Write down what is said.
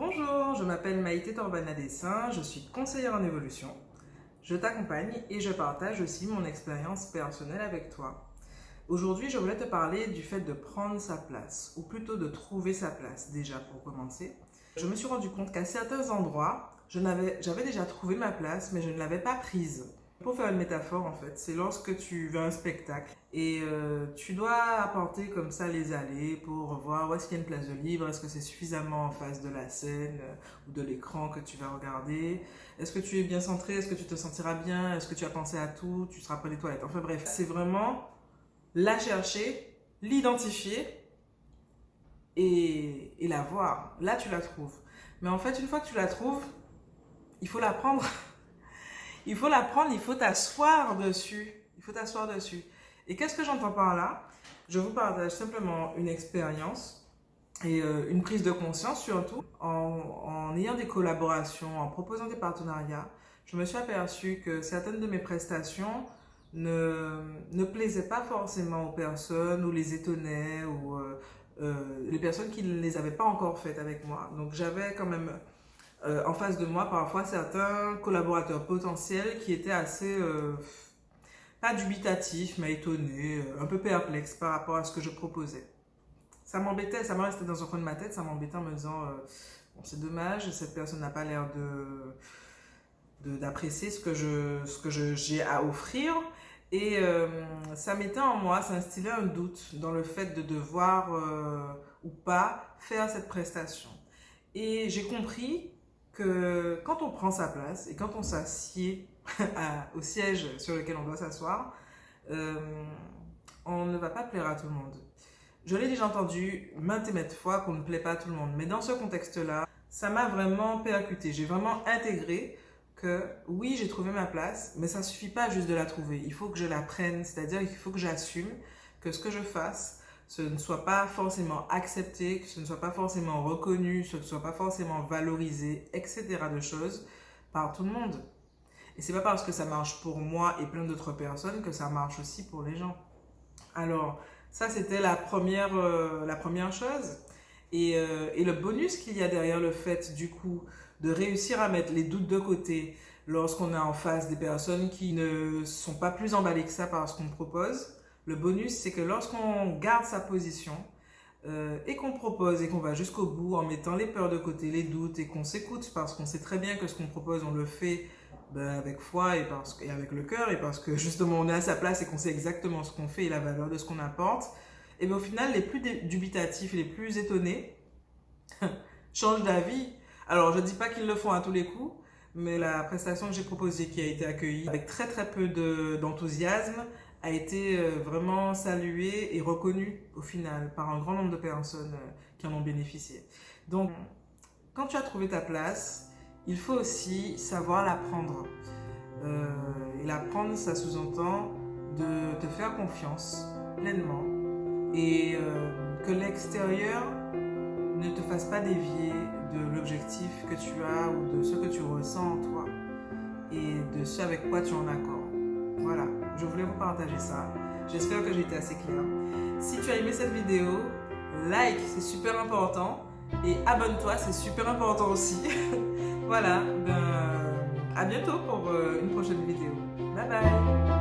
Bonjour, je m'appelle Maïté Torbana-Dessin, je suis conseillère en évolution. Je t'accompagne et je partage aussi mon expérience personnelle avec toi. Aujourd'hui, je voulais te parler du fait de prendre sa place, ou plutôt de trouver sa place, déjà pour commencer. Je me suis rendu compte qu'à certains endroits, j'avais déjà trouvé ma place, mais je ne l'avais pas prise. Pour faire une métaphore, en fait, c'est lorsque tu vas à un spectacle et tu dois apporter comme ça les allées pour voir où est-ce qu'il y a une place de libre, est-ce que c'est suffisamment en face de la scène ou de l'écran que tu vas regarder, est-ce que tu es bien centré, est-ce que tu te sentiras bien, est-ce que tu as pensé à tout, tu seras près des toilettes. Enfin bref, c'est vraiment la chercher, l'identifier et la voir. Là, tu la trouves. Mais en fait, une fois que tu la trouves, il faut la prendre. Il faut la prendre, il faut t'asseoir dessus. Il faut t'asseoir dessus. Et qu'est-ce que j'entends par là? Je vous partage simplement une expérience et une prise de conscience surtout. En ayant des collaborations, en proposant des partenariats, je me suis aperçue que certaines de mes prestations ne plaisaient pas forcément aux personnes ou les étonnaient ou les personnes qui ne les avaient pas encore faites avec moi. Donc j'avais quand même en face de moi parfois certains collaborateurs potentiels qui étaient assez, pas dubitatifs, mais étonnés, un peu perplexes par rapport à ce que je proposais. Ça m'embêtait, ça me restait dans un coin de ma tête, ça m'embêtait en me disant bon, c'est dommage, cette personne n'a pas l'air d'apprécier ce que j'ai à offrir. Et ça mettait en moi, ça instillait un doute dans le fait de devoir ou pas faire cette prestation. Et j'ai compris que quand on prend sa place et quand on s'assied au siège sur lequel on doit s'asseoir, on ne va pas plaire à tout le monde. Je l'ai déjà entendu maintes et maintes fois qu'on ne plaît pas à tout le monde, mais dans ce contexte-là, ça m'a vraiment percuté. J'ai vraiment intégré que oui, j'ai trouvé ma place, mais ça ne suffit pas juste de la trouver. Il faut que je la prenne, c'est-à-dire qu'il faut que j'assume que ce que je fasse, ce ne soit pas forcément accepté, que ce ne soit pas forcément reconnu, ce ne soit pas forcément valorisé, etc. de choses par tout le monde. Et c'est pas parce que ça marche pour moi et plein d'autres personnes que ça marche aussi pour les gens. Alors, ça c'était la première chose. Et le bonus qu'il y a derrière le fait du coup de réussir à mettre les doutes de côté lorsqu'on est en face des personnes qui ne sont pas plus emballées que ça par ce qu'on propose, le bonus, c'est que lorsqu'on garde sa position et qu'on propose et qu'on va jusqu'au bout en mettant les peurs de côté, les doutes et qu'on s'écoute parce qu'on sait très bien que ce qu'on propose, on le fait avec foi et avec le cœur et parce que justement on est à sa place et qu'on sait exactement ce qu'on fait et la valeur de ce qu'on apporte, et bien au final, les plus dubitatifs, les plus étonnés changent d'avis. Alors, je ne dis pas qu'ils le font à tous les coups, mais la prestation que j'ai proposée, qui a été accueillie avec très très peu d'enthousiasme, a été vraiment saluée et reconnue au final par un grand nombre de personnes qui en ont bénéficié. Donc, quand tu as trouvé ta place, il faut aussi savoir la prendre. Et la prendre, ça sous-entend de te faire confiance pleinement et que l'extérieur ne te fasse pas dévier de l'objectif que tu as ou de ce que tu ressens en toi et de ce avec quoi tu es en accord. Voilà, je voulais vous partager ça. J'espère que j'ai été assez claire. Si tu as aimé cette vidéo, like, c'est super important. Et abonne-toi, c'est super important aussi. Voilà, à bientôt pour une prochaine vidéo. Bye bye!